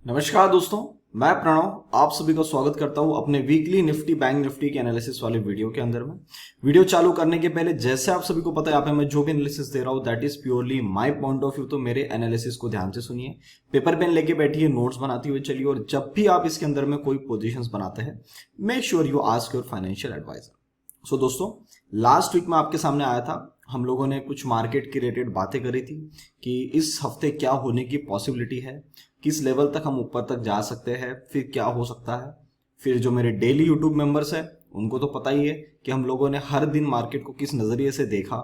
नमस्कार दोस्तों, मैं प्रणव आप सभी का स्वागत करता हूं अपने वीकली निफ्टी बैंक निफ्टी के एनालिसिस वाले वीडियो के अंदर में। वीडियो चालू करने के पहले जैसे आप सभी को पता है यहाँ पे मैं जो भी एनालिसिस दे रहा हूं that is purely my point of view. तो मेरे एनालिसिस को ध्यान से सुनिए, पेपर पेन लेके बैठिए, नोट्स बनाते हुए चलिए और जब भी आप इसके अंदर में कोई पोजिशन बनाते हैं make sure you ask your financial advisor. So दोस्तों, लास्ट वीक में आपके सामने आया था, हम लोगों ने कुछ मार्केट की रिलेटेड बातें करी थी कि इस हफ्ते क्या होने की पॉसिबिलिटी है, किस लेवल तक हम ऊपर तक जा सकते हैं, फिर क्या हो सकता है। फिर जो मेरे डेली यूट्यूब मेंबर्स हैं उनको तो पता ही है कि हम लोगों ने हर दिन मार्केट को किस नज़रिए से देखा।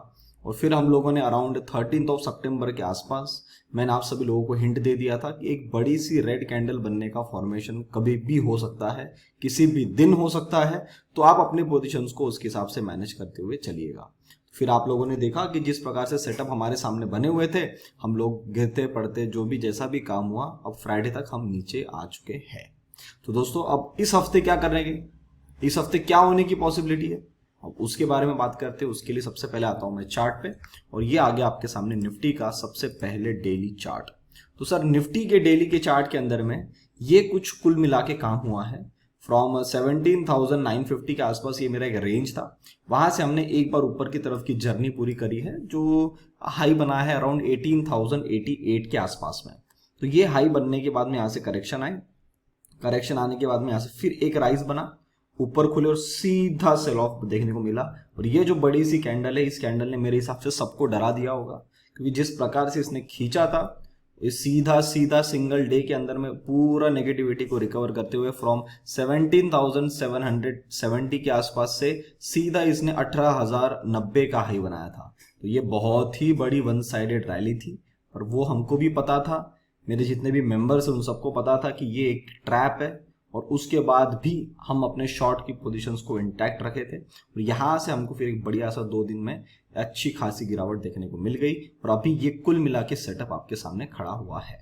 और फिर हम लोगों ने अराउंड 13 सितंबर के आसपास मैंने आप सभी लोगों को हिंट दे दिया था कि एक बड़ी सी रेड कैंडल बनने का फॉर्मेशन कभी भी हो सकता है, किसी भी दिन हो सकता है। तो आप अपने पोजीशंस को उसके हिसाब से मैनेज करते हुए चलिएगा। फिर आप लोगों ने देखा कि जिस प्रकार से सेटअप हमारे सामने बने हुए थे, हम लोग गिरते पड़ते जो भी जैसा भी काम हुआ, अब फ्राइडे तक हम नीचे आ चुके हैं। तो दोस्तों, अब इस हफ्ते क्या करेंगे, इस हफ्ते क्या होने की पॉसिबिलिटी है, अब उसके बारे में बात करते हैं। उसके लिए सबसे पहले आता हूं मैं चार्ट पे, और ये आ गया आपके सामने निफ्टी का सबसे पहले डेली चार्ट। तो सर, निफ्टी के डेली के चार्ट के अंदर में ये कुछ कुल मिला के काम हुआ है। फ्रॉम 17,950 के आसपास ये मेरा एक रेंज था, वहां से हमने एक बार ऊपर की तरफ की जर्नी पूरी करी है, जो हाई बना है अराउंड 18,088 के आसपास में। तो ये हाई बनने के बाद में यहाँ से करेक्शन आए, करेक्शन आने के बाद में यहाँ से फिर एक राइज बना, ऊपर खुले और सीधा सेल ऑफ देखने को मिला। और ये जो बड़ी सी कैंडल है, इस कैंडल ने मेरे हिसाब से सबको डरा दिया होगा, क्योंकि जिस प्रकार से इसने खींचा था, इस सीधा सीधा सिंगल डे के अंदर में पूरा नेगेटिविटी को रिकवर करते हुए फ्रॉम 17,770 के आसपास से सीधा इसने 18,090 का हाई बनाया था। तो ये बहुत ही बड़ी वन साइडेड रैली थी, और वो हमको भी पता था, मेरे जितने भी मेंबर्स हैं उन सबको पता था कि ये एक ट्रैप है। और उसके बाद भी हम अपने शॉर्ट की पोजीशंस को इंटैक्ट रखे थे, और यहाँ से हमको फिर एक बढ़िया सा 2 दिन में अच्छी खासी गिरावट देखने को मिल गई। और अभी ये कुल मिला के सेटअप आपके सामने खड़ा हुआ है।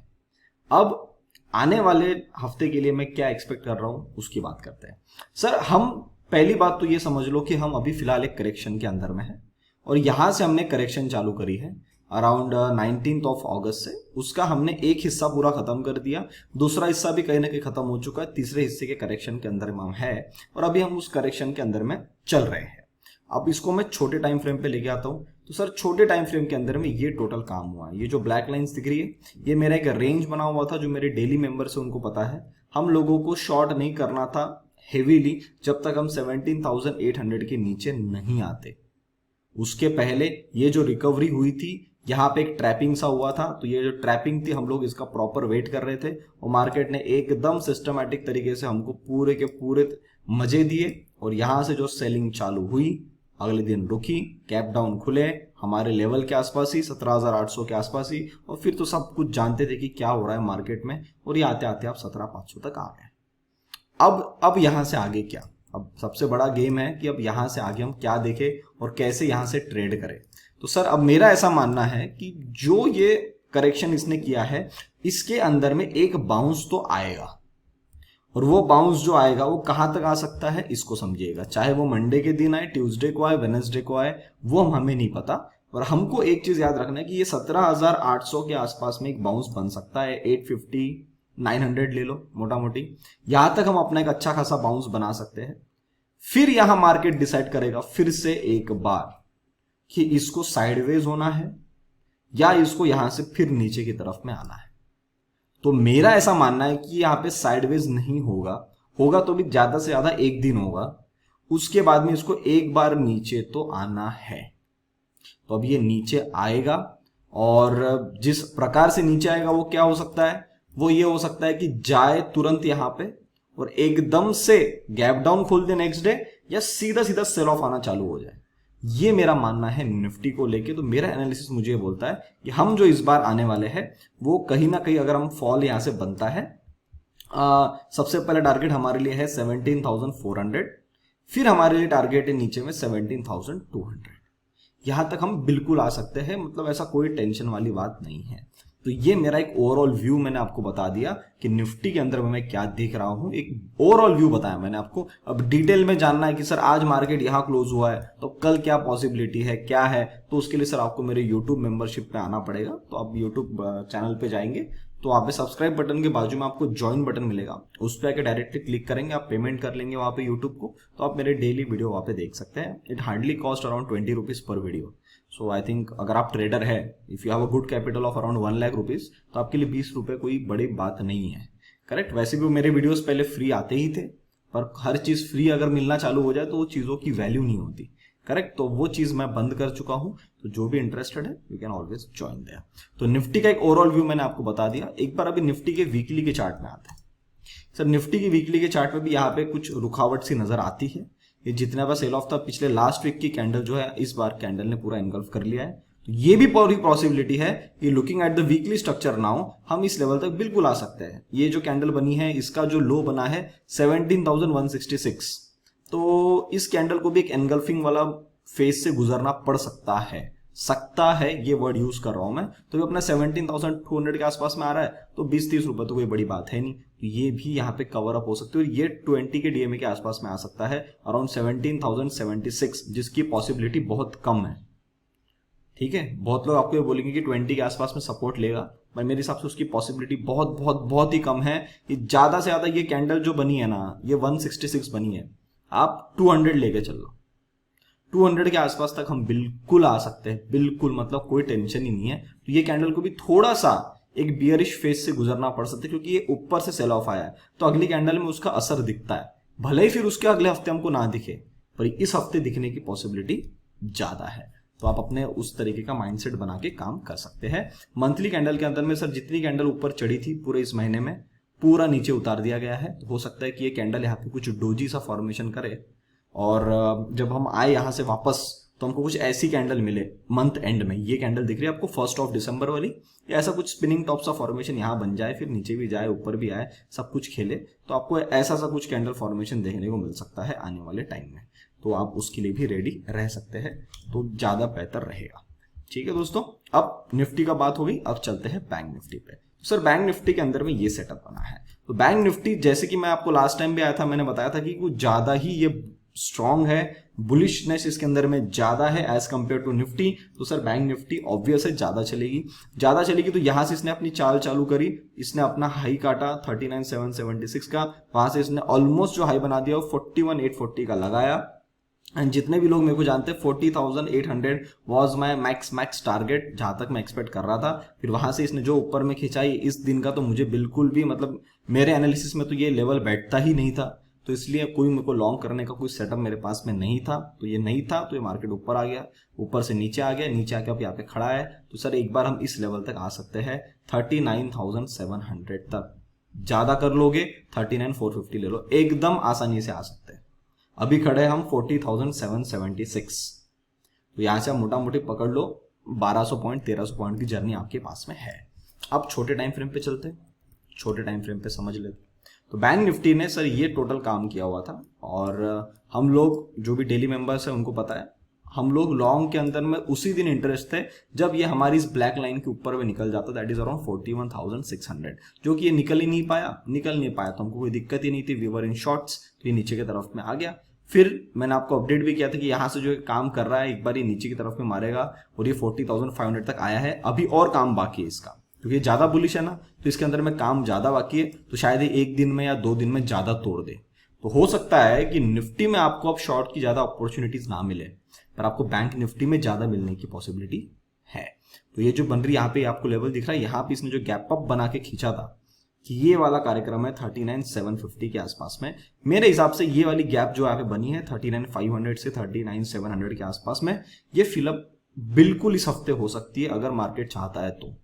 अब आने वाले हफ्ते के लिए मैं क्या एक्सपेक्ट कर रहा हूं उसकी बात करते हैं। सर, हम पहली बात तो ये समझ लो कि हम अभी फिलहाल एक करेक्शन के अंदर में है, और यहां से हमने करेक्शन चालू करी है अराउंड 19 अगस्त से। उसका हमने एक हिस्सा पूरा खत्म कर दिया, दूसरा हिस्सा भी कहीं ना कहीं खत्म हो चुका है, तीसरे हिस्से के करेक्शन के अंदर में हम है, और अभी हम उस करेक्शन के अंदर में चल रहे हैं। अब इसको मैं छोटे टाइम फ्रेम पे लेके आता हूं। तो सर, छोटे टाइम फ्रेम के अंदर में ये टोटल काम हुआ है। ये जो ब्लैक लाइंस दिख रही है, ये मेरा एक रेंज बना हुआ था, जो मेरे डेली मेंबर्स है उनको पता है। हम लोगों को शॉर्ट नहीं करना था हेवीली जब तक हम 17,800 के नीचे नहीं आते। उसके पहले ये जो रिकवरी हुई थी, यहाँ पे एक ट्रैपिंग सा हुआ था, तो ये जो ट्रैपिंग थी हम लोग इसका प्रॉपर वेट कर रहे थे, और मार्केट ने एकदम सिस्टमैटिक तरीके से हमको पूरे के पूरे मजे दिए। और यहाँ से जो सेलिंग चालू हुई, अगले दिन रुकी, कैप डाउन खुले हमारे लेवल के आसपास ही, 17,800 के आसपास ही, और फिर तो सब कुछ जानते थे कि क्या हो रहा है मार्केट में, और ये आते आते आप 17,500 तक आ गए। अब यहां से आगे क्या, अब सबसे बड़ा गेम है कि अब यहां से आगे हम क्या देखें और कैसे यहां से ट्रेड करें। तो सर, अब मेरा ऐसा मानना है कि जो ये करेक्शन इसने किया है, इसके अंदर में एक बाउंस तो आएगा, और वो बाउंस जो आएगा वो कहां तक आ सकता है इसको समझिएगा। चाहे वो मंडे के दिन आए, ट्यूसडे को आए, वेडनेसडे को आए, वो हमें नहीं पता। और हमको एक चीज याद रखना है कि ये 17,800 के आसपास में एक बाउंस बन सकता है। 850 900 ले लो मोटा मोटी, यहां तक हम अपना एक अच्छा खासा बाउंस बना सकते हैं। फिर यहां मार्केट डिसाइड करेगा फिर से एक बार कि इसको साइडवेज होना है या इसको यहां से फिर नीचे की तरफ में आना है। तो मेरा ऐसा मानना है कि यहां पे साइडवेज नहीं होगा, होगा तो भी ज्यादा से ज्यादा एक दिन होगा, उसके बाद में इसको एक बार नीचे तो आना है। तो अब ये नीचे आएगा, और जिस प्रकार से नीचे आएगा वो क्या हो सकता है, वो ये हो सकता है कि जाए तुरंत यहां पे और एकदम से गैप डाउन खोल दे नेक्स्ट डे, या सीधा सीधा सेल ऑफ आना चालू हो जाए। ये मेरा मानना है निफ्टी को लेके। तो मेरा एनालिसिस मुझे ये बोलता है कि हम जो इस बार आने वाले हैं वो कहीं ना कहीं, अगर हम फॉल यहां से बनता है, सबसे पहला टारगेट हमारे लिए है 17,400, फिर हमारे लिए टारगेट है नीचे में 17,200। यहां तक हम बिल्कुल आ सकते हैं, मतलब ऐसा कोई टेंशन वाली बात नहीं है। तो ये मेरा एक ओवरऑल व्यू मैंने आपको बता दिया कि निफ्टी के अंदर मैं क्या देख रहा हूं, एक ओवरऑल व्यू बताया मैंने आपको। अब डिटेल में जानना है कि सर आज मार्केट यहां क्लोज हुआ है तो कल क्या पॉसिबिलिटी है, क्या है, तो उसके लिए सर आपको मेरे यूट्यूब मेंबरशिप पे आना पड़ेगा। तो आप यूट्यूब चैनल पे जाएंगे तो वहाँ पे सब्सक्राइब बटन के बाजू में आपको ज्वाइन बटन मिलेगा, उस पर आके डायरेक्टली क्लिक करेंगे, आप पेमेंट कर लेंगे वहाँ पे यूट्यूब को, तो आप मेरे डेली वीडियो वहाँ पे देख सकते हैं। It hardly cost around 20 rupees per video. So I think अगर आप ट्रेडर है, if you have a good capital of around 1 lakh rupees, तो आपके लिए 20 रुपए कोई बड़ी बात नहीं है। करेक्ट। वैसे भी मेरे वीडियोस पहले फ्री आते ही थे, पर हर चीज फ्री अगर मिलना चालू हो जाए तो वो चीजों की वैल्यू नहीं होती। करेक्ट। तो वो चीज मैं बंद कर चुका हूं, तो जो भी इंटरेस्टेड है you can always join there. तो निफ्टी का एक ओवरऑल व्यू मैंने आपको बता दिया। एक बार अभी निफ्टी के वीकली के चार्ट में आते हैं। सर निफ्टी की वीकली के चार्ट में भी यहाँ पे कुछ रुकावट सी नजर आती है। ये जितना बार सेल ऑफ था, पिछले लास्ट वीक की कैंडल जो है इस बार कैंडल ने पूरा एनगल्फ कर लिया है। तो ये भी पूरी पॉसिबिलिटी है कि looking at the weekly structure now हम इस लेवल तक बिल्कुल आ सकते हैं। ये जो कैंडल बनी है इसका जो लो बना है 17,166, तो इस कैंडल को भी एक एनगल्फिंग वाला फेज से गुजरना पड़ सकता है। सकता है ये वर्ड यूज कर रहा हूं मैं। तो अपना 17,200 के आसपास में आ रहा है, तो 20-30 रुपए तो कोई बड़ी बात है नहीं। तो ये भी यहाँ पे कवर अप हो सकते हैं और ये 20 के डीएमए के आसपास में आ सकता है, अराउंड 17,076, जिसकी पॉसिबिलिटी बहुत कम है। ठीक है। बहुत लोग आपको ये बोलेंगे कि 20 के आसपास में सपोर्ट लेगा, पर मेरे हिसाब से उसकी पॉसिबिलिटी बहुत बहुत बहुत ही कम है। कि ज्यादा से ज्यादा ये कैंडल जो बनी है ना, ये 166 बनी है, आप 200 लेके चल लो, 200 के आसपास तक हम बिल्कुल आ सकते हैं, बिल्कुल, मतलब कोई टेंशन ही नहीं है। तो ये कैंडल को भी थोड़ा सा एक बियरिश फेज से गुजरना पड़ सकता है, क्योंकि ये ऊपर से सेल ऑफ आया है, तो अगली कैंडल में उसका असर दिखता है। भले ही फिर उसके अगले हफ्ते हमको ना दिखे, पर इस हफ्ते दिखने की पॉसिबिलिटी ज्यादा है। तो आप अपने उस तरीके का माइंडसेट बना के काम कर सकते हैं। मंथली कैंडल के अंदर में सर जितनी कैंडल ऊपर चढ़ी थी पूरे इस महीने में, पूरा नीचे उतार दिया गया है। तो हो सकता है कि ये कैंडल यहाँ पे कुछ डोजी सा फॉर्मेशन करे, और जब हम आए यहाँ से वापस तो हमको कुछ ऐसी कैंडल मिले मंथ एंड में। ये कैंडल दिख रही है आपको 1 दिसंबर वाली, या ऐसा कुछ स्पिनिंग टॉप सा फॉर्मेशन यहाँ बन जाए, फिर नीचे भी जाए ऊपर भी आए, सब कुछ खेले, तो आपको ऐसा सा कुछ कैंडल फॉर्मेशन देखने को मिल सकता है आने वाले टाइम में। तो आप उसके लिए भी रेडी रह सकते हैं, तो ज्यादा बेहतर रहेगा। ठीक है दोस्तों, अब निफ्टी का बात हो गई, अब चलते हैं बैंक निफ्टी पे। सर बैंक निफ्टी के अंदर में ये सेटअप बना है। तो बैंक निफ्टी जैसे कि मैं आपको लास्ट टाइम भी आया था, मैंने बताया था कि कुछ ज्यादा ही ये स्ट्रॉन्ग है, बुलिशनेस इसके अंदर में ज्यादा है एज कंपेयर टू निफ्टी। तो सर बैंक निफ्टी ऑब्वियस है ज्यादा चलेगी। तो यहां से इसने अपनी चाल चालू करी, इसने अपना हाई काटा 39,776 का, वहां से इसने ऑलमोस्ट जो हाई बना दिया 41,840 का लगाया। एंड जितने भी लोग मेरे को जानते हैं 40,800 वाज माय मैक्स टारगेट, जहां तक मैं एक्सपेक्ट कर रहा था। फिर वहां से इसने जो ऊपर में खिंचाई इस दिन का, तो मुझे बिल्कुल भी, मतलब मेरे एनालिसिस में तो ये लेवल बैठता ही नहीं था, तो इसलिए कोई मेरे को लॉन्ग करने का कोई सेटअप मेरे पास में नहीं था। तो ये नहीं था, तो ये मार्केट ऊपर आ गया, ऊपर से नीचे आ गया, नीचे आके अब यहाँ पे खड़ा है। तो सर एक बार हम इस लेवल तक आ सकते हैं 39,700 तक। ज्यादा कर लोगे 39,450 ले लो, एकदम आसानी से आ सकते हैं। अभी खड़े हम 40,776, तो यहां से आप मोटा मोटी पकड़ लो 1200 पॉइंट 1300 पॉइंट की जर्नी आपके पास में है। अब छोटे टाइम फ्रेम पे चलते हैं, छोटे टाइम फ्रेम पे समझ लेते। तो बैंक निफ्टी ने सर ये टोटल काम किया हुआ था, और हम लोग जो भी डेली मेंबर्स हैं उनको पता है, हम लोग लॉन्ग के अंदर में उसी दिन इंटरेस्ट थे जब ये हमारी इस ब्लैक लाइन के ऊपर में निकल जाता, दैट इज अराउंड 41,600, जो कि ये निकल नहीं पाया, तो हमको कोई दिक्कत ही नहीं थी, वी वर इन शॉर्ट्स। तो ये नीचे की तरफ में आ गया। फिर मैंने आपको अपडेट भी किया था कि यहाँ से जो काम कर रहा है एक बार ये नीचे की तरफ में मारेगा, और ये 40,500 तक आया है। अभी और काम बाकी है इसका, क्योंकि ज्यादा बुलिश है ना, तो इसके अंदर में काम ज्यादा बाकी है। तो शायद ये एक दिन में या 2 दिन में ज्यादा तोड़ दे। तो हो सकता है कि निफ्टी में आपको अब शॉर्ट की ज्यादा अपॉर्चुनिटीज ना मिले, पर आपको बैंक निफ्टी में ज्यादा मिलने की पॉसिबिलिटी है। तो ये जो बन रही यहाँ पे आपको लेवल दिख रहा है, यहाँ पे इसने जो गैप अप बना के खींचा था, कि ये वाला कार्यक्रम है 39,750 के आसपास में। मेरे हिसाब से ये वाली गैप जो यहाँ पे बनी है 39,500 से 39,700 के आसपास में, ये फिलअप बिल्कुल इस हफ्ते हो सकती है अगर मार्केट चाहता है तो।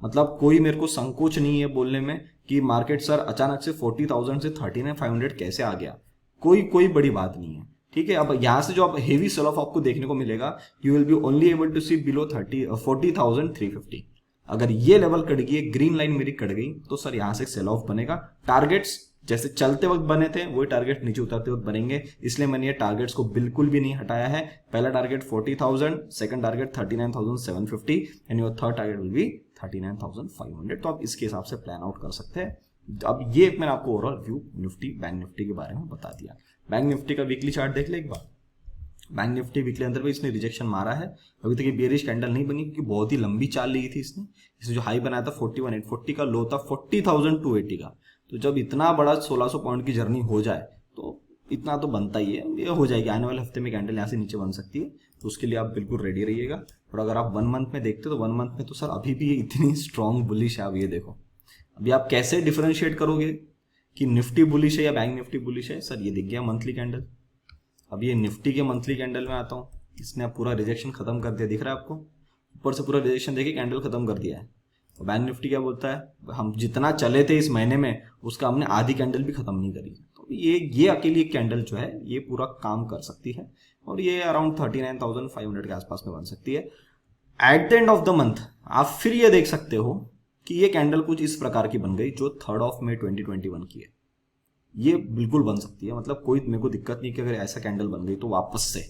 मतलब कोई मेरे को संकोच नहीं है बोलने में कि मार्केट सर अचानक से 40,000 से 39,500 कैसे आ गया, कोई बड़ी बात नहीं है। ठीक है। अब यहां से जो अब हेवी सेल ऑफ आपको देखने को मिलेगा, you will be only able to see below 40,350। अगर ये लेवल कट गई, ग्रीन लाइन मेरी कट गई, तो सर यहां से सेल ऑफ बनेगा। टारगेट्स जैसे चलते वक्त बने थे वही टारगेट नीचे उतरते वक्त बनेंगे, इसलिए मैंने ये टारगेट्स को बिल्कुल भी नहीं हटाया है। पहला target 40,000, second target 39,750 and your third target will be 39,500। तो आप इसके हिसाब से प्लान आउट कर सकते हैं। अब ये मैंने आपको overall view Nifty bank Nifty के बारे में बता दिया। बैंक निफ्टी का वीकली चार्ट देख ले एक बार। बैंक निफ्टी वीकली अंदर में इसने रिजेक्शन मारा है, अभी तक ये बेरिश कैंडल नहीं बनी क्योंकि बहुत ही लंबी चाल ली थी इसने जो हाई बनाया था 41,840 का, लो था 40,280 का। तो जब इतना बड़ा 1600 पॉइंट की जर्नी हो जाए तो इतना तो बनता ही है, ये हो जाएगी। आने वाले हफ्ते में कैंडल यहाँ से नीचे बन सकती है, तो उसके लिए आप बिल्कुल रेडी रहिएगा। और अगर आप 1 मंथ में देखते हो तो 1 मंथ में तो सर अभी भी ये इतनी स्ट्रॉन्ग बुलिश है। आप ये देखो, अभी आप कैसे डिफरेंशिएट करोगे कि निफ्टी बुलिश है या बैंक निफ्टी बुलिश है? सर ये दिख गया मंथली कैंडल। अब ये निफ्टी के मंथली कैंडल में आता हूँ, इसने अब पूरा रिजेक्शन खत्म कर दिया, दिख रहा है आपको? ऊपर से पूरा रिजेक्शन देखिए, कैंडल खत्म कर दिया है। तो बैंक निफ्टी क्या बोलता है, हम जितना चले थे इस महीने में उसका हमने आधी कैंडल भी खत्म नहीं करी। तो ये अकेली एक कैंडल जो है ये पूरा काम कर सकती है, और ये अराउंड 39,500 के आसपास में बन सकती है। At the end of the month आप फिर ये देख सकते हो कि ये कैंडल कुछ इस प्रकार की बन गई जो 3 मई 2021 की है। ये बिल्कुल बन सकती है, मतलब कोई मेरे को दिक्कत नहीं कि अगर ऐसा कैंडल बन गई तो वापस से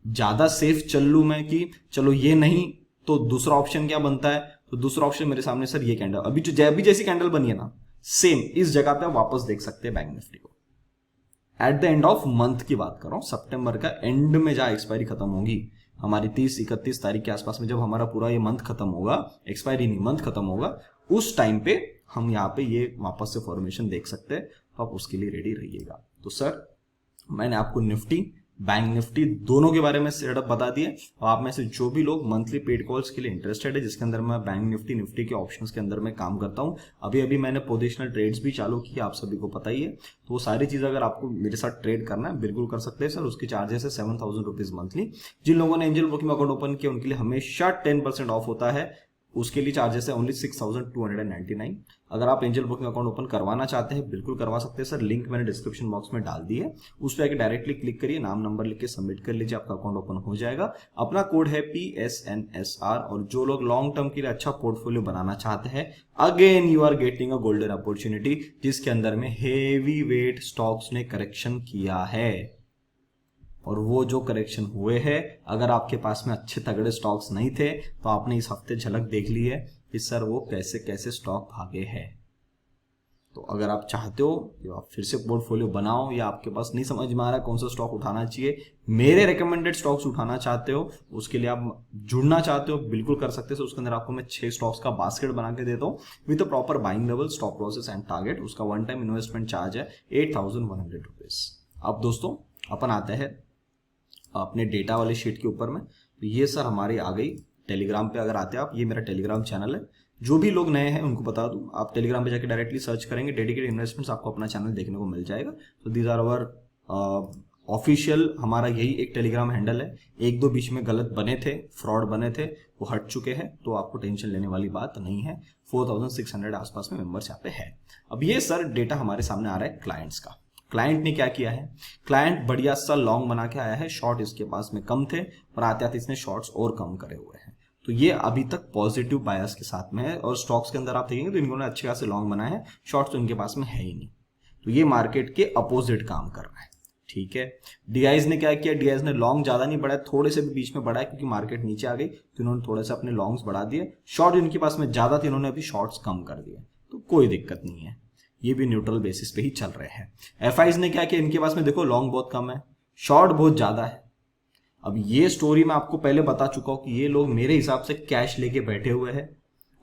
ज्यादा सेफ चल लूं मैं कि चलो ये नहीं तो दूसरा ऑप्शन क्या बनता है। तो दूसरा ऑप्शन मेरे सामने सर ये कैंडल, अभी जो जैसी कैंडल बनी है ना सेम इस जगह पे वापस देख सकते हैं बैंक निफ्टी को। At the end of month की बात कर रहा हूं, सितंबर का एंड में जहां एक्सपायरी खत्म होगी हमारी 30-31 तारीख के आसपास में, जब हमारा पूरा ये मंथ खत्म होगा, एक्सपायरी नहीं मंथ खत्म होगा, उस टाइम पे हम यहाँ पे ये वापस से फॉर्मेशन देख सकते हैं। तो आप उसके लिए रेडी रहिएगा। तो सर मैंने आपको निफ्टी बैंक निफ्टी दोनों के बारे में सेटअप बता दिए, और आप में से जो भी लोग मंथली पेड कॉल्स के लिए इंटरेस्टेड है, जिसके अंदर मैं बैंक निफ्टी के ऑप्शंस के अंदर मैं काम करता हूं, अभी मैंने पोजिशनल ट्रेड्स भी चालू किए, आप सभी को पता ही है। तो वो सारी चीज अगर आपको मेरे साथ ट्रेड करना है बिल्कुल कर सकते हैं सर। उसकी चार्जेस है 7,000 रुपीज मंथली। जिन लोगों ने एंजल ब्रोकिंग अकाउंट ओपन किया उनके लिए हमेशा 10% ऑफ होता है, उसके लिए चार्जेस है ओनली 6,299। अगर आप एंजल ब्रोकिंग अकाउंट ओपन करवाना चाहते हैं बिल्कुल करवा सकते हैं सर, लिंक मैंने डिस्क्रिप्शन बॉक्स में डाल दी है, उस पर आके डायरेक्टली क्लिक करिए, नाम नंबर लिख के सबमिट कर लीजिए, आपका अकाउंट ओपन हो जाएगा। अपना कोड है PSNSR। और जो लोग लॉन्ग टर्म के लिए अच्छा पोर्टफोलियो बनाना चाहते हैं, again you are getting a golden opportunity, जिसके अंदर में हेवी वेट स्टॉक्स ने करेक्शन किया है। और वो जो करेक्शन हुए हैं, अगर आपके पास में अच्छे तगड़े स्टॉक्स नहीं थे तो आपने इस हफ्ते झलक देख ली है कि सर वो कैसे कैसे स्टॉक भागे हैं। तो अगर आप चाहते हो कि आप फिर से पोर्टफोलियो बनाओ, या आपके पास नहीं समझ में आ रहा है कौन सा स्टॉक उठाना चाहिए, मेरे रिकमेंडेड स्टॉक्स उठाना चाहते हो, उसके लिए आप जुड़ना चाहते हो, बिल्कुल कर सकते हो। उसके अंदर आपको मैं 6 स्टॉक्स का बास्केट बना के देता हूँ with proper buying level, stop losses and target. उसका 1 टाइम इन्वेस्टमेंट चार्ज है 8,100 रुपीज। अब दोस्तों अपन आते हैं अपने डेटा वाले शीट के ऊपर में। तो ये सर हमारी आ गई टेलीग्राम पे। अगर आते हैं आप, ये मेरा टेलीग्राम चैनल है, जो भी लोग नए हैं उनको बता दूं, आप टेलीग्राम पे जाके डायरेक्टली सर्च करेंगे डेडिकेटेड इन्वेस्टमेंट्स, आपको अपना चैनल देखने को मिल जाएगा। तो दीज आर अवर ऑफिशियल, हमारा यही एक टेलीग्राम हैंडल है। 1-2 बीच में गलत बने थे, फ्रॉड बने थे, वो हट चुके हैं, तो आपको टेंशन लेने वाली बात नहीं है। 4,600 आसपास में मेंबर्स यहाँ पे है। अब ये सर डेटा हमारे सामने आ रहा है क्लाइंट्स का। क्लाइंट ने क्या किया है, क्लाइंट बढ़िया सा लॉन्ग बना के आया है, शॉर्ट इसके पास में कम थे और आते आते इसने शॉर्ट्स और कम करे हुए हैं। तो ये अभी तक पॉजिटिव बायस के साथ में है, और स्टॉक्स के अंदर आप देखेंगे तो इन्होंने अच्छे खासे लॉन्ग बनाए हैं, शॉर्ट्स तो इनके पास में है ही नहीं। तो ये मार्केट के अपोजिट काम कर रहा है, ठीक है। डीआईज ने क्या किया, डीआईज ने लॉन्ग ज्यादा नहीं बढ़ाया, थोड़े से भी बीच में बढ़ाया, क्योंकि मार्केट नीचे आ गई तो इन्होंने थोड़े से अपने लॉन्ग्स बढ़ा दिए। शॉर्ट इनके पास में ज्यादा थे, इन्होंने अभी शॉर्ट्स कम कर दिए, तो कोई दिक्कत नहीं है, ये भी न्यूट्रल बेसिस पे ही चल रहे हैं। एफआईज ने क्या किया, इनके पास में देखो लॉन्ग बहुत कम है, शॉर्ट बहुत ज्यादा है। अब ये स्टोरी मैं आपको पहले बता चुका हूं कि ये लोग मेरे हिसाब से कैश लेके बैठे हुए हैं,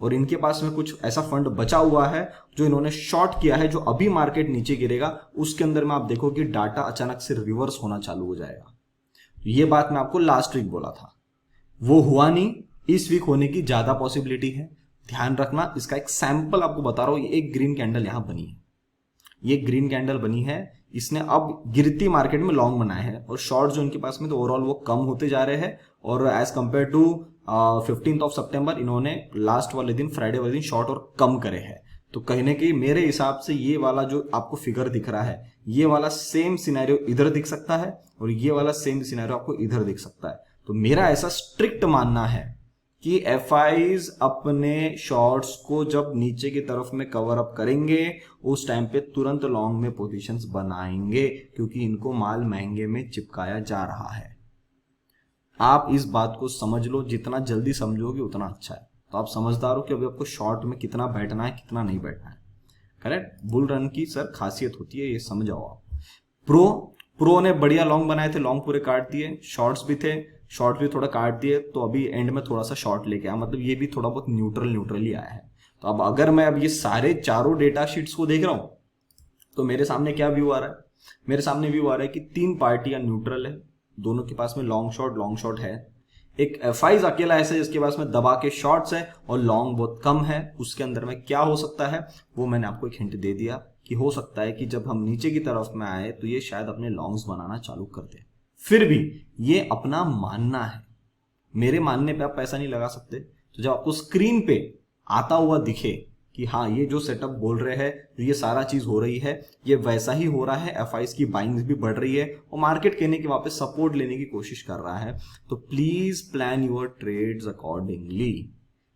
और इनके पास में कुछ ऐसा फंड बचा हुआ है जो इन्होंने शॉर्ट किया है, जो अभी मार्केट नीचे गिरेगा उसके अंदर में आप देखो कि डाटा अचानक से रिवर्स होना चालू हो जाएगा। ये बात मैं आपको लास्ट वीक बोला था, वो हुआ नहीं, इस वीक होने की ज्यादा पॉसिबिलिटी है, ध्यान रखना। इसका एक सैंपल आपको बता रहा हूं, ये एक ग्रीन कैंडल यहां बनी है, ये ग्रीन कैंडल बनी है, इसने अब गिरती मार्केट में लॉन्ग बनाए हैं, और शॉर्ट जो इनके पास में तो ओवरऑल वो कम होते जा रहे हैं। और एज कंपेयर टू 15 सितंबर इन्होंने लास्ट वाले दिन, फ्राइडे वाले दिन शॉर्ट और कम करे हैं। तो कहीं ना कहीं मेरे हिसाब से ये वाला जो आपको फिगर दिख रहा है, ये वाला सेम सिनेरियो इधर दिख सकता है, और ये वाला सेम सिनेरियो आपको इधर दिख सकता है। तो मेरा ऐसा स्ट्रिक्ट मानना है कि एफआईज अपने शॉर्ट्स को जब नीचे की तरफ में कवर अप करेंगे उस टाइम पे तुरंत लॉन्ग में पोजीशंस बनाएंगे, क्योंकि इनको माल महंगे में चिपकाया जा रहा है। आप इस बात को समझ लो, जितना जल्दी समझोगे उतना अच्छा है। तो आप समझदार हो कि अभी आपको शॉर्ट में कितना बैठना है, कितना नहीं बैठना है, करेक्ट। बुल रन की सर खासियत होती है, ये समझ आओ आप। प्रो ने बढ़िया लॉन्ग बनाए थे, लॉन्ग पूरे काट दिए, शॉर्ट्स भी थे, शॉर्ट भी थोड़ा काट दिए, तो अभी एंड में थोड़ा सा शॉर्ट लेके आया, मतलब ये भी थोड़ा बहुत न्यूट्रल ही आया है। तो अब अगर मैं अब ये सारे चारों डेटा शीट्स को देख रहा हूं तो मेरे सामने क्या व्यू आ रहा है, मेरे सामने व्यू आ रहा है कि तीन पार्टियां न्यूट्रल है, दोनों के पास में लॉन्ग शॉट है। एक एफ अकेला ऐसा है जिसके पास में दबा के शॉर्ट्स है और लॉन्ग बहुत कम है। उसके अंदर में क्या हो सकता है वो मैंने आपको एक हिंट दे दिया कि हो सकता है कि जब हम नीचे की तरफ में आए तो ये शायद अपने लॉन्ग्स बनाना चालू कर दे। फिर भी ये अपना मानना है, मेरे मानने पे आप पैसा नहीं लगा सकते। तो जब आपको स्क्रीन पे आता हुआ दिखे कि हाँ ये जो सेटअप बोल रहे हैं, जो ये सारा चीज हो रही है, ये वैसा ही हो रहा है, एफआईज की बाइंग्स भी बढ़ रही है और मार्केट कहने के वापस सपोर्ट लेने की कोशिश कर रहा है, तो please plan your trades accordingly.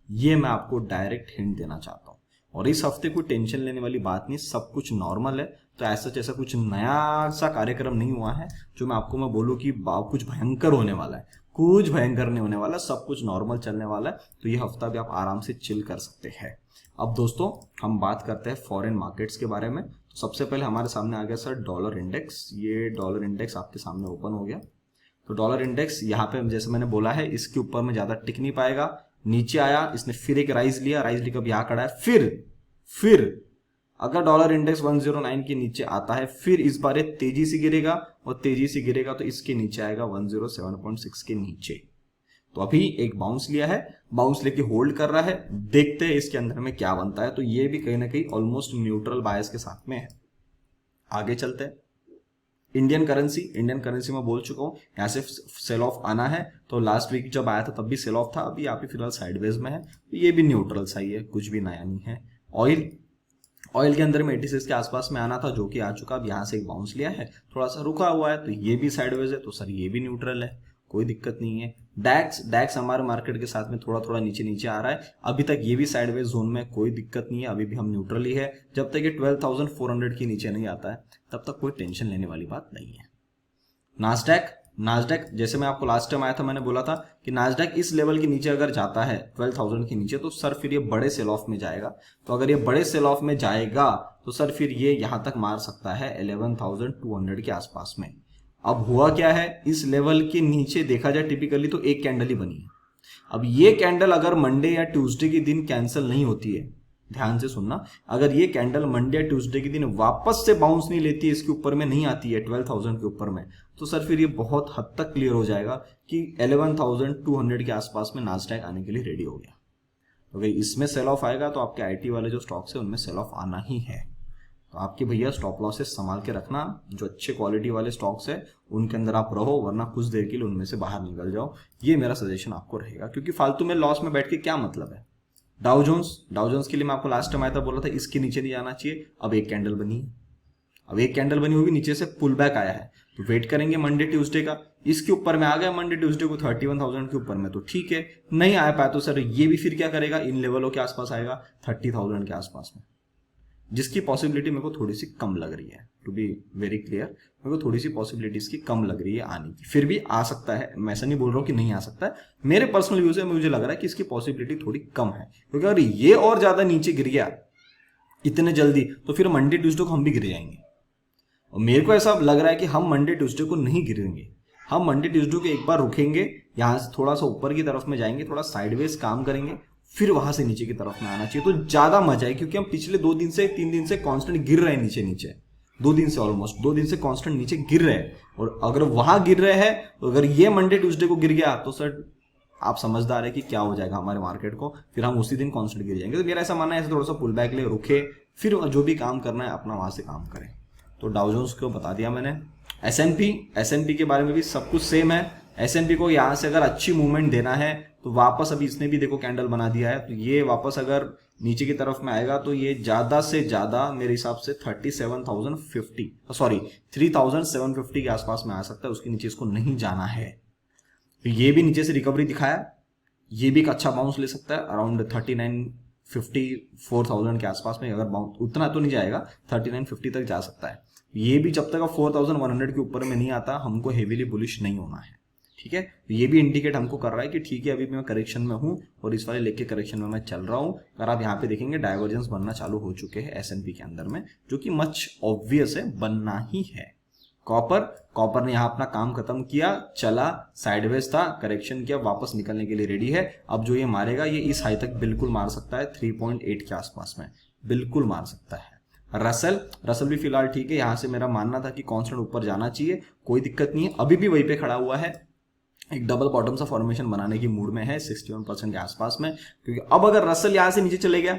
ये मैं आपको डायरेक्ट हिंट देना चाहता हूं। और इस हफ्ते कोई टेंशन लेने वाली बात नहीं, सब कुछ नॉर्मल है। तो ऐसा कुछ नया सा कार्यक्रम नहीं हुआ है जो मैं बोलूं कि कुछ भयंकर होने वाला है, कुछ भयंकर नहीं होने वाला, सब कुछ नॉर्मल चलने वाला है। तो ये हफ्ता भी आप आराम से चिल कर सकते हैं। अब दोस्तों हम बात करते हैं फॉरेन मार्केट्स के बारे में। तो सबसे पहले हमारे सामने आ गया सर डॉलर इंडेक्स। ये डॉलर इंडेक्स आपके सामने ओपन हो गया। तो डॉलर इंडेक्स यहाँ पे जैसे मैंने बोला है इसके ऊपर में ज्यादा टिक नहीं पाएगा, नीचे आया, इसने फिर एक राइज लेकर अब यहाँ खड़ा है। फिर अगर डॉलर इंडेक्स 109 के नीचे आता है, फिर इस बार तेजी से गिरेगा और तेजी से गिरेगा तो इसके नीचे आएगा 107.6 के नीचे। तो अभी एक बाउंस लिया है, बाउंस लेके होल्ड कर रहा है, देखते हैं इसके अंदर में क्या बनता है। तो ये भी कहीं ना कहीं ऑलमोस्ट न्यूट्रल बायस के साथ में है। आगे चलते हैं इंडियन करेंसी में बोल चुका हूं यहां से सेल ऑफ आना है। तो लास्ट वीक जब आया था तब भी सेल ऑफ था, अभी यहाँ पे फिलहाल साइडवेज में है, तो ये भी न्यूट्रल सही है, कुछ भी नया नहीं है। ऑयल के अंदर में 86 के आसपास में आना था जो कि आ चुका, अब यहां से एक बाउंस लिया है, थोड़ा सा रुका हुआ है, तो ये भी साइडवेज है, तो सर ये भी न्यूट्रल है, कोई दिक्कत नहीं है। डैक्स हमारे मार्केट के साथ में थोड़ा नीचे आ रहा है, अभी तक ये भी साइडवेज जोन में, कोई दिक्कत नहीं है, अभी भी हम न्यूट्रल ही है। जब तक ये 12,400 के नीचे नहीं आता है तब तक कोई टेंशन लेने वाली बात नहीं है। नास्डैक जैसे मैं आपको लास्ट टाइम आया था मैंने बोला था कि नास्डैक इस लेवल के नीचे अगर जाता है 12,000 के नीचे तो सर फिर ये बड़े सेल ऑफ में जाएगा। तो अगर ये बड़े सेल ऑफ में जाएगा तो सर फिर ये यहां तक मार सकता है 11,200 के आसपास में। अब हुआ क्या है, इस लेवल के नीचे देखा जाए टिपिकली तो एक कैंडल ही बनी है। अब ये कैंडल अगर मंडे या ट्यूसडे के दिन कैंसिल नहीं होती है, ध्यान से सुनना, अगर ये कैंडल मंडे या ट्यूसडे के दिन वापस से बाउंस नहीं लेती है, इसके ऊपर में नहीं आती है 12,000 के ऊपर में, तो सर फिर ये बहुत हद तक क्लियर हो जाएगा कि 11,200 के आसपास में नास्डैक आने के लिए रेडी हो गया। तो अगर इसमें सेल ऑफ आएगा तो आपके आईटी वाले जो स्टॉक्स है उनमें सेल ऑफ आना ही है। तो आपके भैया स्टॉप लॉसेस संभाल के रखना, जो अच्छे क्वालिटी वाले स्टॉक्स है उनके अंदर आप रहो, वरना कुछ देर के लिए उनमें से बाहर निकल जाओ। ये मेरा सजेशन आपको रहेगा, क्योंकि फालतू में लॉस में बैठ के क्या मतलब है। डाउ जोन्स के लिए मैं आपको लास्ट टाइम आया था, बोला था इसके नीचे नहीं जाना चाहिए। अब एक कैंडल बनी है, अब एक कैंडल बनी होगी, नीचे से पुल बैक आया है, तो वेट करेंगे मंडे ट्यूसडे का। इसके ऊपर में आ गया मंडे ट्यूसडे को 31,000 के ऊपर में, तो ठीक है। नहीं आ पाया तो सर ये भी फिर क्या करेगा, इन लेवलों के आसपास आएगा 30,000 के आसपास में, जिसकी पॉसिबिलिटी मेरे को थोड़ी सी कम लग रही है। टू बी वेरी क्लियर, मेरे को थोड़ी सी पॉसिबिलिटी इसकी कम लग रही है आने की। फिर भी आ सकता है, मैं ऐसा नहीं बोल रहा हूँ कि नहीं आ सकता है, मेरे पर्सनल व्यू से मुझे लग रहा है कि इसकी पॉसिबिलिटी थोड़ी कम है, क्योंकि अगर ये और ज्यादा नीचे गिर गया इतने जल्दी तो फिर मंडे ट्यूसडे को हम भी गिर जाएंगे। और मेरे को ऐसा लग रहा है कि हम मंडे ट्यूसडे को नहीं गिरेंगे, हम मंडे ट्यूसडे को एक बार रुकेंगे, यहां से थोड़ा सा ऊपर की तरफ में जाएंगे, थोड़ा साइडवेज काम करेंगे, फिर वहां से नीचे की तरफ में आना चाहिए, तो ज्यादा मजा है। क्योंकि हम पिछले 3 दिन से कांस्टेंट गिर रहे हैं नीचे 2 दिन से, ऑलमोस्ट 2 दिन से कांस्टेंट नीचे गिर रहे हैं। और अगर वहां गिर रहे हैं तो अगर ये मंडे ट्यूसडे को गिर गया तो सर आप समझदार है कि क्या हो जाएगा हमारे मार्केट को, फिर हम उसी दिन कांस्टेंट गिर जाएंगे। तो मेरा ऐसा मानना है ऐसे थोड़ा सा पुल बैक ले, रुके, फिर जो भी काम करना है अपना वहां से काम करें। तो डाउ जोन्स को बता दिया मैंने। एसएनपी के बारे में भी सब कुछ सेम है। एसएनपी को यहां से अगर अच्छी मूवमेंट देना है तो वापस, अभी इसने भी देखो कैंडल बना दिया है, तो ये वापस अगर नीचे की तरफ में आएगा तो ये ज्यादा से ज्यादा मेरे हिसाब से 3,750 के आसपास में आ सकता है, उसके नीचे इसको नहीं जाना है। तो ये भी नीचे से रिकवरी दिखाया, ये भी एक अच्छा बाउंस ले सकता है अराउंड 39,50-4,000 के आसपास में। अगर बाउंस उतना तो नहीं जाएगा, 39,50 तक जा सकता है। ये भी जब तक 4,100 के ऊपर में नहीं आता हमको हेवीली बुलिश नहीं होना है, ठीक है। तो ये भी इंडिकेट हमको कर रहा है कि ठीक है अभी मैं करेक्शन में हूं और इस वाले लेग के करेक्शन में मैं चल रहा हूं। अगर आप यहाँ पे देखेंगे डाइवर्जेंस बनना चालू हो चुके हैं एसएनपी के अंदर में, जो कि मच ऑब्वियस है, बनना ही है। कॉपर ने यहाँ अपना काम खत्म किया, चला साइडवेज था, करेक्शन किया, वापस निकलने के लिए रेडी है। अब जो ये मारेगा ये इस हाई तक बिल्कुल मार सकता है, 3.8 के आसपास में बिल्कुल मार सकता है। रसल भी फिलहाल ठीक है। यहाँ से मेरा मानना था कि कांस्टेंट ऊपर जाना चाहिए, कोई दिक्कत नहीं है, अभी भी वहीं पे खड़ा हुआ है, एक डबल बॉटम सा फॉर्मेशन बनाने की मूड में है 61% के आसपास में। क्योंकि अब अगर रसल यहाँ से नीचे चले गया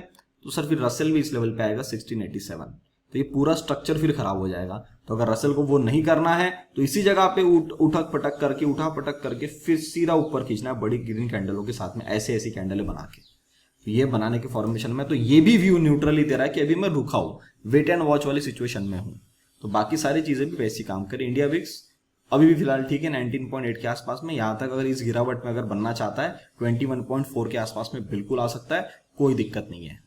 तो सर फिर रसल भी इस लेवल पे आएगा 1687, तो ये पूरा स्ट्रक्चर फिर खराब हो जाएगा। तो अगर रसल को वो नहीं करना है तो इसी जगह पे उठा पटक करके फिर सीधा ऊपर खींचना है बड़ी ग्रीन कैंडलों के साथ में, ऐसी कैंडलें बना के। तो ये बनाने के फॉर्मेशन में तो ये भी व्यू न्यूट्रल ही दे रहा है कि अभी मैं रुका हूं, वेट एंड वॉच वाली सिचुएशन में हूं। तो बाकी सारी चीजें भी वैसी काम करें। इंडिया विक्स अभी भी फिलहाल ठीक है 19.8 के आसपास में। यहां तक अगर इस गिरावट में अगर बनना चाहता है 21.4 के आसपास में बिल्कुल आ सकता है, कोई दिक्कत नहीं है।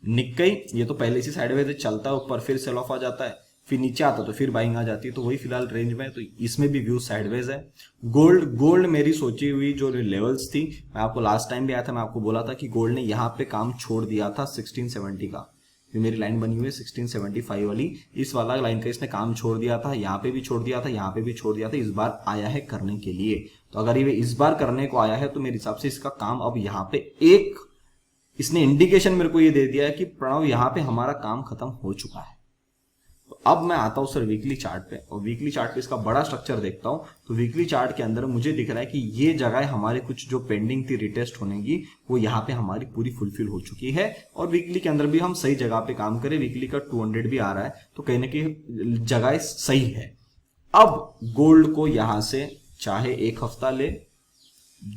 निक्केई ये तो पहले से साइडवेज चलता है, ऊपर फिर सेल ऑफ आ जाता है, फिर नीचे आता तो फिर बाइंग आ जाती है, तो वही फिलहाल रेंज में, तो इसमें भी व्यू साइडवेज है। गोल्ड मेरी सोची हुई जो लेवल्स थी, मैं आपको लास्ट टाइम भी आया था, मैं आपको बोला था कि गोल्ड ने यहाँ पे काम छोड़ दिया था 1670 का, मेरी लाइन बनी हुई है 1675 वाली, इस वाला लाइन का इसने काम छोड़ दिया था, यहाँ पे भी छोड़ दिया था, यहाँ पे भी छोड़ दिया था, इस बार आया है करने के लिए। तो अगर ये इस बार करने को आया है तो मेरे हिसाब से इसका काम अब यहाँ पे एक इसने इंडिकेशन मेरे को ये दे दिया है कि प्रणव यहाँ पे हमारा काम खत्म हो चुका है। तो अब मैं आता हूं सर वीकली चार्ट पे, और वीकली चार्ट पे इसका बड़ा स्ट्रक्चर देखता हूं। तो वीकली चार्ट के अंदर मुझे दिख रहा है कि ये जगह हमारे कुछ जो पेंडिंग थी रिटेस्ट होने की, वो यहाँ पे हमारी पूरी फुलफिल हो चुकी है, और वीकली के अंदर भी हम सही जगह पे काम करें। वीकली का 200 भी आ रहा है, तो कहीं ना कहीं जगह सही है। अब गोल्ड को यहां से चाहे एक हफ्ता ले,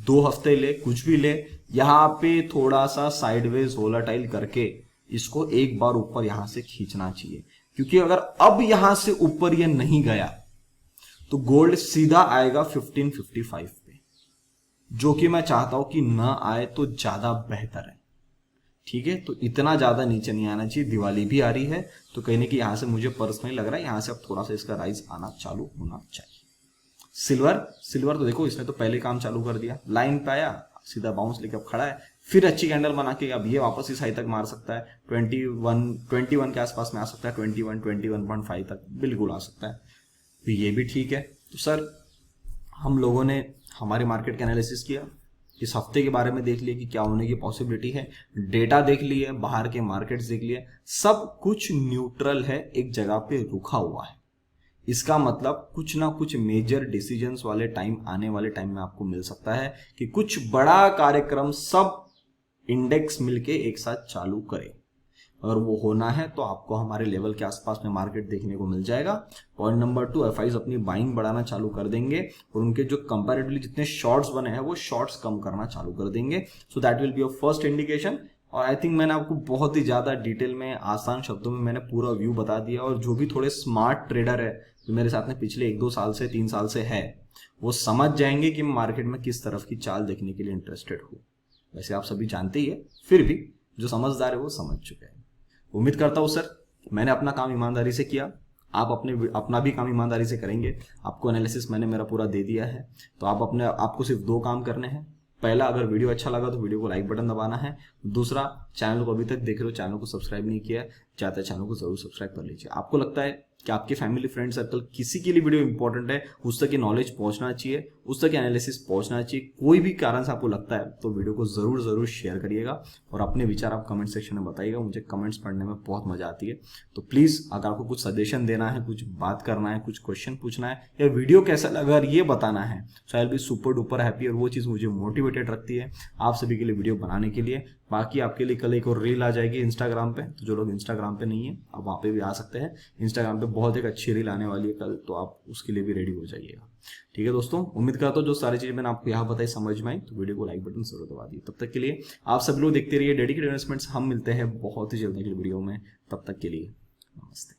2 हफ्ते ले, कुछ भी ले, यहाँ पे थोड़ा सा साइडवेज वोलेटाइल करके इसको एक बार ऊपर यहां से खींचना चाहिए। क्योंकि अगर अब यहां से ऊपर ये नहीं गया तो गोल्ड सीधा आएगा 1555 पे, जो कि मैं चाहता हूं कि ना आए तो ज्यादा बेहतर है। ठीक है, तो इतना ज्यादा नीचे नहीं आना चाहिए, दिवाली भी आ रही है, तो कहीं ना कहीं यहां से मुझे पर्सनली लग रहा है यहां से अब थोड़ा सा इसका राइज आना चालू होना चाहिए। सिल्वर तो देखो इसने तो पहले काम चालू कर दिया, लाइन पे आया, सीधा बाउंस लेके अब खड़ा है, फिर अच्छी कैंडल बना के अब ये वापस इस हाई तक मार सकता है, 21 के आसपास में आ सकता है, 21.5 तक बिल्कुल आ सकता है। तो ये भी ठीक है। तो सर हम लोगों ने हमारे मार्केट का एनालिसिस किया, इस हफ्ते के बारे में देख लिया कि क्या होने की पॉसिबिलिटी है, डेटा देख लिए, बाहर के मार्केट्स देख लिए, सब कुछ न्यूट्रल है, एक जगह पे रुका हुआ है। इसका मतलब कुछ ना कुछ मेजर डिसीजंस वाले टाइम आने वाले टाइम में आपको मिल सकता है कि कुछ बड़ा कार्यक्रम सब इंडेक्स मिलके एक साथ चालू करे। अगर वो होना है तो आपको हमारे लेवल के आसपास में मार्केट देखने को मिल जाएगा। पॉइंट नंबर 2, एफआईज अपनी बाइंग बढ़ाना चालू कर देंगे और उनके जो कंपैरेटिवली जितने शॉर्ट्स बने हैं वो शॉर्ट्स कम करना चालू कर देंगे। So that will be your first indication. और आई थिंक मैंने आपको बहुत ही ज्यादा डिटेल में आसान शब्दों में मैंने पूरा व्यू बता दिया, और जो भी थोड़े स्मार्ट ट्रेडर है जो मेरे साथ में पिछले 1-2 साल से 3 साल से है, वो समझ जाएंगे कि मार्केट में किस तरफ की चाल देखने के लिए इंटरेस्टेड हूँ। वैसे आप सभी जानते ही है, फिर भी जो समझदार है वो समझ चुके हैं। उम्मीद करता हूँ सर मैंने अपना काम ईमानदारी से किया, आप अपना भी काम ईमानदारी से करेंगे। आपको एनालिसिस मैंने मेरा पूरा दे दिया है, तो आपको सिर्फ 2 काम करने हैं। पहला, अगर वीडियो अच्छा लगा तो वीडियो को लाइक बटन दबाना है। दूसरा, चैनल को अभी तक देख रहे हो, चैनल को सब्सक्राइब नहीं किया है, चाहते चैनल को जरूर सब्सक्राइब कर लीजिए। आपको लगता है कि आपके फैमिली फ्रेंड सर्कल किसी के लिए वीडियो इंपॉर्टेंट है, उस तक ये नॉलेज पहुंचना चाहिए, उस तक एनालिसिस पहुंचना चाहिए, कोई भी कारण से आपको लगता है तो वीडियो को जरूर शेयर करिएगा और अपने विचार आप कमेंट सेक्शन में बताइएगा। मुझे कमेंट्स पढ़ने में बहुत मजा आती है। तो प्लीज अगर आपको कुछ सजेशन देना है, कुछ बात करना है, कुछ क्वेश्चन पूछना है, या वीडियो कैसा लगा अगर ये बताना है, so I will be super duper happy. और वो चीज मुझे मोटिवेटेड रखती है आप सभी के लिए वीडियो बनाने के लिए। बाकी आपके लिए कल एक और रील आ जाएगी इंस्टाग्राम पे, तो जो लोग इंस्टाग्राम पे नहीं है आप वहाँ पे भी आ सकते हैं। इंस्टाग्राम पे बहुत एक अच्छी रील आने वाली है कल, तो आप उसके लिए भी रेडी हो जाइएगा। ठीक है दोस्तों, उम्मीद करता हूँ जो सारी चीजें मैंने आपको यहाँ बताई समझ में आई, तो वीडियो को लाइक बटन जरूर दबा दिए। तब तक के लिए आप सब लोग देखते रहिए डेडिकेटेड इन्वेस्टमेंट्स। हम मिलते हैं बहुत ही जल्दी अगली वीडियो में, तब तक के लिए नमस्ते।